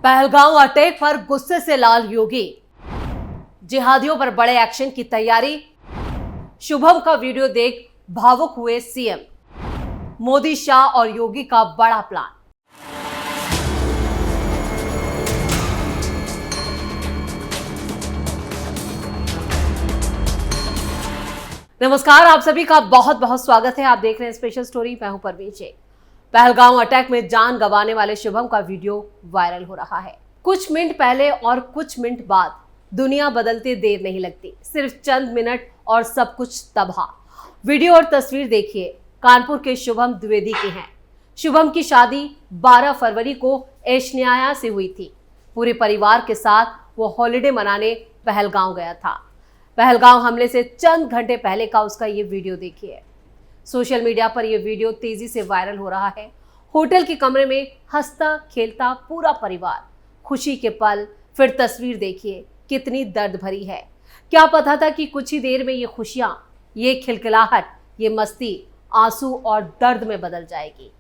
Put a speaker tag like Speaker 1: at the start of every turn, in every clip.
Speaker 1: Pahalgam attack पर गुस्से से लाल योगी, जिहादियों पर बड़े एक्शन की तैयारी। शुभम का वीडियो देख भावुक हुए सीएम। मोदी, शाह और योगी का बड़ा प्लान। नमस्कार, आप सभी का बहुत बहुत स्वागत है। आप देख रहे हैं स्पेशल स्टोरी। मैं हूं परवीन शेख। पहलगांव अटैक में जान गंवाने वाले शुभम का वीडियो वायरल हो रहा है। कुछ मिनट पहले और कुछ मिनट बाद दुनिया बदलते देर नहीं लगती, सिर्फ चंद मिनट और सब कुछ तबाह। वीडियो और तस्वीर देखिए। कानपुर के शुभम द्विवेदी की हैं। शुभम की शादी 12 फरवरी को एशनिया से हुई थी। पूरे परिवार के साथ वो हॉलिडे मनाने पहलगांव गया था। पहलगांव हमले से चंद घंटे पहले का उसका ये वीडियो देखिए। सोशल मीडिया पर यह वीडियो तेजी से वायरल हो रहा है। होटल के कमरे में हंसता खेलता पूरा परिवार, खुशी के पल। फिर तस्वीर देखिए, कितनी दर्द भरी है। क्या पता था कि कुछ ही देर में ये खुशियां, ये खिलखिलाहट, ये मस्ती आंसू और दर्द में बदल जाएगी।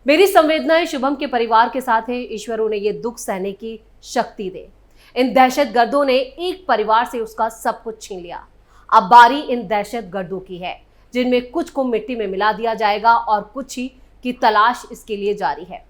Speaker 1: मेरी संवेदनाएं शुभम के परिवार के साथ है। ईश्वर उन्हें ये दुख सहने की शक्ति दे। इन दहशतगर्दों ने एक परिवार से उसका सब कुछ छीन लिया। अब बारी इन दहशतगर्दों की है, जिनमें कुछ को मिट्टी में मिला दिया जाएगा और कुछ ही की तलाश इसके लिए जारी है।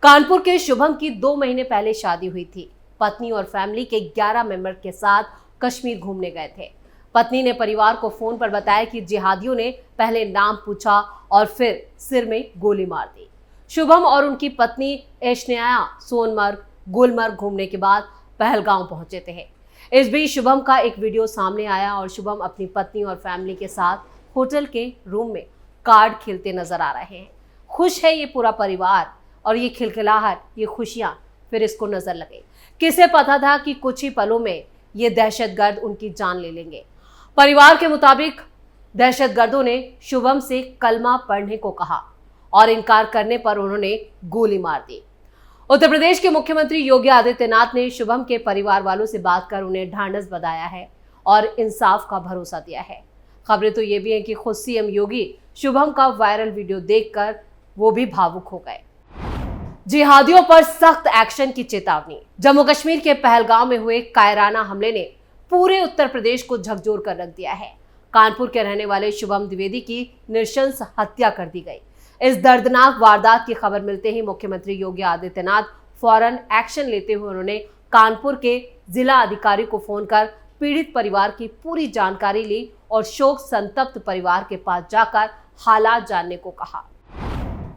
Speaker 1: कानपुर के शुभम की 2 महीने पहले शादी हुई थी। पत्नी और फैमिली के 11 मेंबर के साथ कश्मीर घूमने गए थे। पत्नी ने परिवार को फोन पर बताया कि जिहादियों ने पहले नाम पूछा और फिर सिर में गोली मार दी। शुभम और उनकी पत्नी एशनिया सोनमर्ग, गुलमर्ग घूमने के बाद पहलगांव पहुंचे थे। इस बीच शुभम का एक वीडियो सामने आया और शुभम अपनी पत्नी और फैमिली के साथ होटल के रूम में कार्ड खेलते नजर आ रहे हैं। खुश है ये पूरा परिवार और ये खिलखिलाहट, ये खुशियां फिर इसको नजर लगे। किसे पता था कि कुछ ही पलों में ये दहशतगर्द उनकी जान ले लेंगे। परिवार के मुताबिक दहशतगर्दों ने शुभम से कलमा पढ़ने को कहा और इनकार करने पर उन्होंने गोली मार दी। उत्तर प्रदेश के मुख्यमंत्री योगी आदित्यनाथ ने शुभम के परिवार वालों से बात कर उन्हें ढांढस बंधाया है और इंसाफ का भरोसा दिया है। खबरें तो ये भी हैं कि खुद सीएम योगी शुभम का वायरल वीडियो देखकर वो भी भावुक हो गए। जिहादियों पर सख्त एक्शन की चेतावनी। जम्मू कश्मीर के पहलगांव में हुए कायराना हमले ने पूरे उत्तर प्रदेश को झकझोर कर रख दिया है। कानपुर के रहने वाले शुभम द्विवेदी की नृशंस हत्या कर दी गई। इस दर्दनाक वारदात की खबर मिलते ही मुख्यमंत्री योगी आदित्यनाथ फौरन एक्शन लेते हुए उन्होंने कानपुर के जिला अधिकारी को फोन कर पीड़ित परिवार की पूरी जानकारी ली और शोक संतप्त परिवार के पास जाकर हालात जानने को कहा।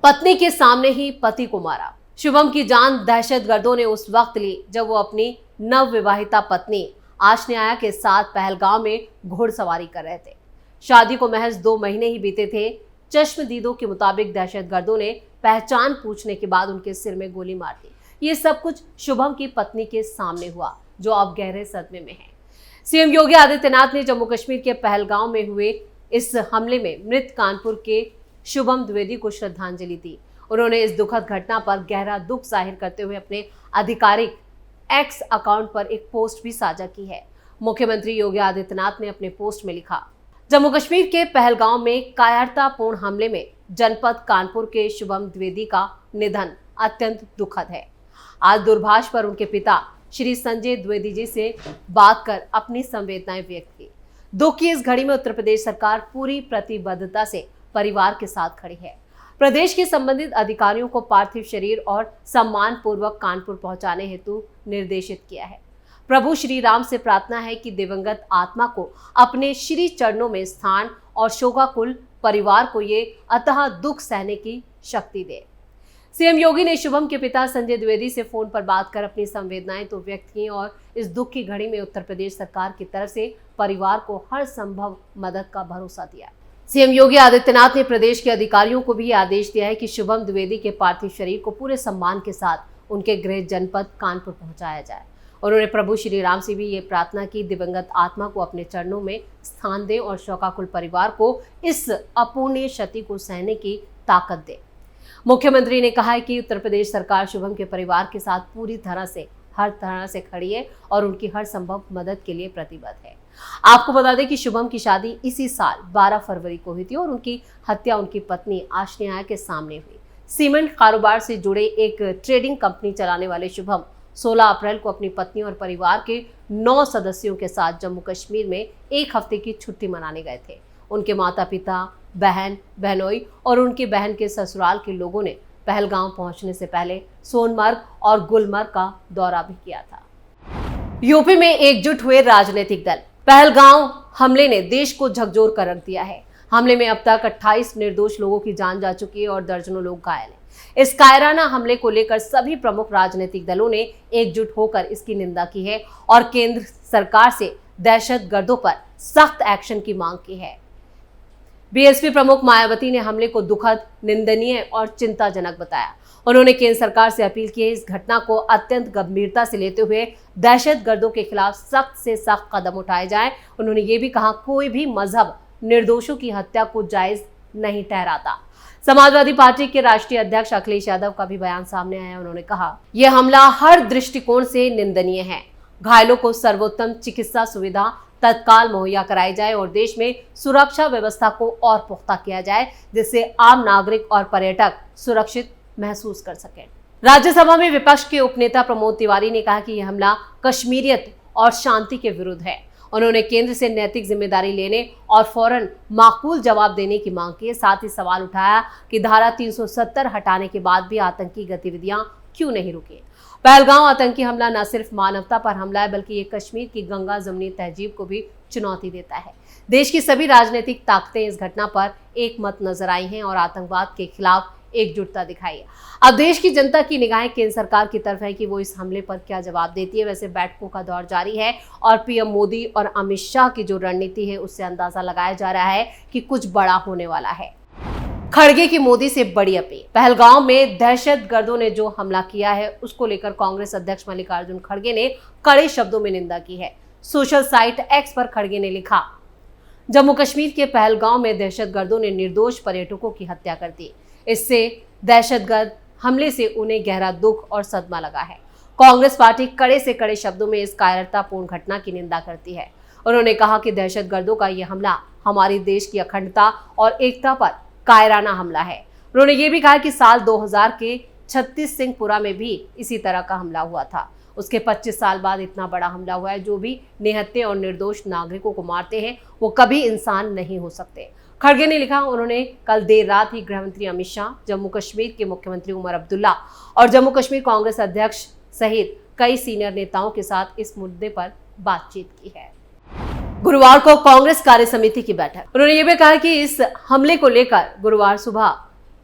Speaker 1: पत्नी के सामने ही पति को मारा। शुभम की जान दहशतगर्दों ने उस वक्त ली जब वो अपनी नवविवाहिता पत्नी आशनिया के साथ पहलगांव में घुड़सवारी कर रहे थे। शादी को महज 2 महीने ही बीते थे। चश्मदीदों के मुताबिक दहशतगर्दों ने पहचान पूछने के बाद उनके सिर में गोली मार दी। ये सब कुछ शुभम की पत्नी के सामने हुआ, जो अब गहरे सदमे में है। सीएम योगी आदित्यनाथ ने जम्मू कश्मीर के पहलगांव में हुए इस हमले में मृत कानपुर के शुभम द्विवेदी को श्रद्धांजलि दी। उन्होंने इस दुखद घटना पर गहरा दुख जाहिर करते हुए अपने आधिकारिक एक्स अकाउंट पर एक पोस्ट भी साझा की है। मुख्यमंत्री योगी आदित्यनाथ ने अपने पोस्ट में लिखा, जम्मू कश्मीर के पहलगांव में कायरतापूर्ण हमले में जनपद कानपुर के शुभम द्विवेदी का निधन अत्यंत दुखद है। आज दूरभाष पर उनके पिता श्री संजय द्विवेदी जी से बात कर अपनी संवेदनाएं व्यक्त की। दुख की इस घड़ी में उत्तर प्रदेश सरकार पूरी प्रतिबद्धता से परिवार के साथ खड़ी है। प्रदेश के संबंधित अधिकारियों को पार्थिव शरीर और सम्मान पूर्वक कानपुर पहुंचाने हेतु निर्देशित किया है। प्रभु श्री राम से प्रार्थना है कि दिवंगत आत्मा को अपने श्री चरणों में स्थान और शोकाकुल परिवार को ये अतः दुख सहने की शक्ति दे। सीएम योगी ने शुभम के पिता संजय द्विवेदी से फोन पर बात कर अपनी संवेदनाएं तो व्यक्त की और इस दुख की घड़ी में उत्तर प्रदेश सरकार की तरफ से परिवार को हर संभव मदद का भरोसा दिया। सीएम योगी आदित्यनाथ ने प्रदेश के अधिकारियों को भी आदेश दिया है कि शुभम द्विवेदी के पार्थिव शरीर को पूरे सम्मान के साथ उनके गृह जनपद कानपुर पहुंचाया जाए। उन्होंने प्रभु श्री राम से भी ये प्रार्थना की, दिवंगत आत्मा को अपने चरणों में स्थान दे और शोकाकुल परिवार को इस अपूर्णीय क्षति को सहने की ताकत दे। मुख्यमंत्री ने कहा है कि उत्तर प्रदेश सरकार शुभम के परिवार के साथ पूरी तरह से हर तरह से खड़ी है और उनकी हर संभव मदद के लिए प्रतिबद्ध है। आपको बता दें कि शुभम की शादी इसी साल 12 फरवरी को हुई थी और उनकी हत्या उनकी पत्नी आशनिया के सामने हुई। सीमेंट कारोबार से जुड़े एक ट्रेडिंग कंपनी चलाने वाले शुभम 16 अप्रैल को अपनी पत्नी और परिवार के 9 सदस्यों के साथ जम्मू कश्मीर में एक हफ्ते की छुट्टी मनाने गए थे। उनके माता पिता, बहन, बहनोई और उनकी बहन के ससुराल के लोगों ने पहलगांव पहुंचने से पहले सोनमर्ग और गुलमर्ग का दौरा भी किया था। यूपी में एकजुट हुए राजनीतिक दल। पहलगांव हमले ने देश को झकझोर कर रख दिया है। हमले में अब तक 28 निर्दोष लोगों की जान जा चुकी है और दर्जनों लोग घायल हैं। इस कायराना हमले को लेकर सभी प्रमुख राजनीतिक दलों ने एकजुट होकर इसकी निंदा की है और केंद्र सरकार से दहशतगर्दों पर सख्त एक्शन की मांग की है। बीएसपी प्रमुख मायावती ने हमले को दुखद, निंदनीय और चिंताजनक बताया। उन्होंने केंद्र सरकार से अपील की है इस घटना को अत्यंत गंभीरता से लेते हुए दहशतगर्दों के खिलाफ सख्त से सख्त कदम उठाए जाएं। उन्होंने ये भी कहा कोई भी मजहब निर्दोषों की हत्या को जायज नहीं ठहराता। समाजवादी पार्टी के राष्ट्रीय अध्यक्ष अखिलेश यादव का भी बयान सामने आया। उन्होंने कहा यह हमला हर दृष्टिकोण से निंदनीय है। घायलों को सर्वोत्तम चिकित्सा सुविधा तत्काल मुहैया कराई जाए और देश में सुरक्षा व्यवस्था को और पुख्ता किया जाए जिससे आम नागरिक और पर्यटक सुरक्षित महसूस कर सकें। राज्यसभा में विपक्ष के उपनेता प्रमोद तिवारी ने कहा कि यह हमला कश्मीरियत और शांति के विरुद्ध है। उन्होंने केंद्र से नैतिक जिम्मेदारी लेने और फौरन माकूल जवाब देने की मांग की। साथ ही सवाल उठाया कि धारा 370 हटाने के बाद भी आतंकी गतिविधियां क्यों नहीं रुकी। पहलगांव आतंकी हमला न सिर्फ मानवता पर हमला है बल्कि ये कश्मीर की गंगा जमनी तहजीब को भी चुनौती देता है। देश की सभी राजनीतिक ताकतें इस घटना पर एक मत नजर आई हैं और आतंकवाद के खिलाफ एकजुटता दिखाई है। अब देश की जनता की निगाहें केंद्र सरकार की तरफ है कि वो इस हमले पर क्या जवाब देती है। वैसे बैठकों का दौर जारी है और पीएम मोदी और अमित शाह की जो रणनीति है उससे अंदाजा लगाया जा रहा है कि कुछ बड़ा होने वाला है। खड़गे की मोदी से बड़ी अपील। पहलगांव में दहशतगर्दों ने जो हमला किया है उसको लेकर कांग्रेस अध्यक्ष मल्लिकार्जुन खड़गे ने कड़े शब्दों में निंदा की है। सोशल साइट एक्स पर खड़गे ने लिखा, जम्मू कश्मीर के पहलगांव में दहशतगर्दों ने निर्दोष पर्यटकों की हत्या कर दी। इससे दहशतगर्द हमले से उन्हें गहरा दुख और सदमा लगा है। कांग्रेस पार्टी कड़े से कड़े शब्दों में इस कायरतापूर्ण घटना की निंदा करती है। उन्होंने कहा कि दहशतगर्दों का यह हमला हमारे देश की अखंडता और एकता पर कायराना हमला है। उन्होंने ये भी कहा कि साल 2000 के छत्तीस सिंहपुरा में भी इसी तरह का हमला हुआ था। उसके 25 साल बाद इतना बड़ा हमला हुआ है। जो भी निहत्थे और निर्दोष नागरिकों को मारते हैं वो कभी इंसान नहीं हो सकते। खड़गे ने लिखा, उन्होंने कल देर रात ही गृहमंत्री अमित शाह, जम्मू कश्मीर के मुख्यमंत्री उमर अब्दुल्ला और जम्मू कश्मीर कांग्रेस अध्यक्ष सहित कई सीनियर नेताओं के साथ इस मुद्दे पर बातचीत की है। गुरुवार को कांग्रेस कार्य समिति की बैठक। उन्होंने ये भी कहा कि इस हमले को लेकर गुरुवार सुबह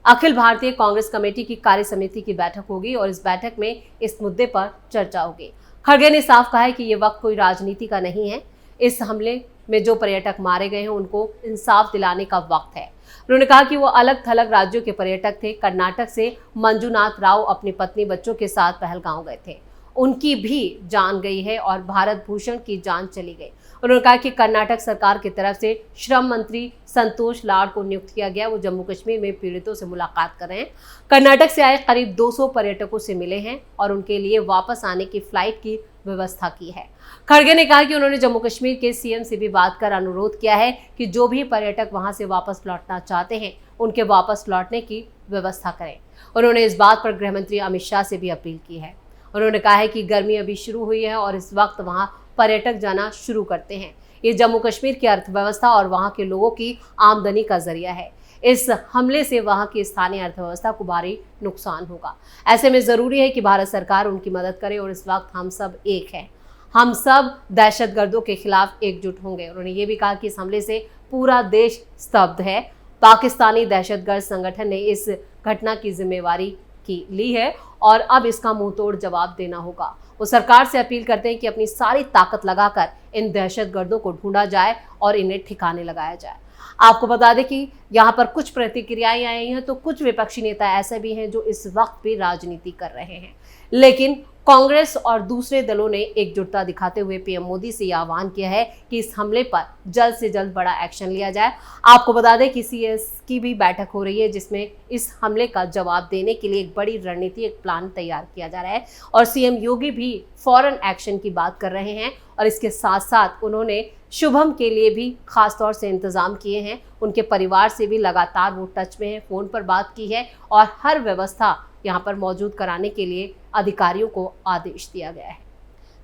Speaker 1: अखिल भारतीय कांग्रेस कमेटी की कार्य समिति की बैठक होगी और इस बैठक में इस मुद्दे पर चर्चा होगी। खड़गे ने साफ कहा है कि ये वक्त कोई राजनीति का नहीं है। इस हमले में जो पर्यटक मारे गए हैं उनको इंसाफ दिलाने का वक्त है। उन्होंने कहा कि वो अलग थलग राज्यों के पर्यटक थे। कर्नाटक से मंजुनाथ राव अपनी पत्नी बच्चों के साथ पहलगांव गए थे, उनकी भी जान गई है और भारत भूषण की जान चली गई। उन्होंने कहा कि कर्नाटक सरकार की तरफ से श्रम मंत्री संतोष लाड़ को नियुक्त किया गया। वो जम्मू कश्मीर में पीड़ितों से मुलाकात कर रहे हैं। कर्नाटक से आए करीब 200 पर्यटकों से मिले हैं और उनके लिए वापस आने की फ्लाइट की व्यवस्था की है। खड़गे ने कहा कि उन्होंने जम्मू कश्मीर के सीएम से भी बात कर अनुरोध किया है कि जो भी पर्यटक वहां से वापस लौटना चाहते हैं उनके वापस लौटने की व्यवस्था करें। उन्होंने इस बात पर गृहमंत्री अमित शाह से भी अपील की है। उन्होंने कहा है कि गर्मी अभी शुरू हुई है और इस वक्त वहां पर्यटक जाना शुरू करते हैं। ये जम्मू कश्मीर की अर्थव्यवस्था और वहां के लोगों की आमदनी का जरिया है। इस हमले से वहां की स्थानीय अर्थव्यवस्था को भारी नुकसान होगा। ऐसे में जरूरी है कि भारत सरकार उनकी मदद करे और इस वक्त हम सब एक हैं। हम सब दहशतगर्दों के खिलाफ एकजुट होंगे। उन्होंने ये भी कहा कि इस हमले से पूरा देश स्तब्ध है। पाकिस्तानी दहशतगर्द संगठन ने इस घटना की जिम्मेवारी ली है और अब इसका मुंहतोड़ जवाब देना होगा। वो सरकार से अपील करते हैं कि अपनी सारी ताकत लगाकर इन दहशतगर्दों को ढूंढा जाए और इन्हें ठिकाने लगाया जाए। आपको बता दें कि यहाँ पर कुछ प्रतिक्रियाएं आई हैं तो कुछ विपक्षी नेता ऐसे भी हैं जो इस वक्त भी राजनीति कर रहे हैं। लेकिन कांग्रेस और दूसरे दलों ने एकजुटता दिखाते हुए पीएम मोदी से यह आह्वान किया है कि इस हमले पर जल्द से जल्द बड़ा एक्शन लिया जाए। आपको बता दें कि सीएस की भी बैठक हो रही है जिसमें इस हमले का जवाब देने के लिए एक बड़ी रणनीति, एक प्लान तैयार किया जा रहा है और सीएम योगी भी फौरन एक्शन की बात कर रहे हैं और इसके साथ साथ उन्होंने शुभम के लिए भी खास तौर से इंतजाम किए हैं। उनके परिवार से भी लगातार वो टच में है, फोन पर बात की है और हर व्यवस्था यहाँ पर मौजूद कराने के लिए अधिकारियों को आदेश दिया गया है।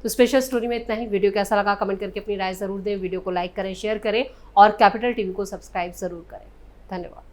Speaker 1: तो स्पेशल स्टोरी में इतना ही। वीडियो कैसा लगा कमेंट करके अपनी राय जरूर दें। वीडियो को लाइक करें, शेयर करें और कैपिटल टीवी को सब्सक्राइब जरूर करें। धन्यवाद।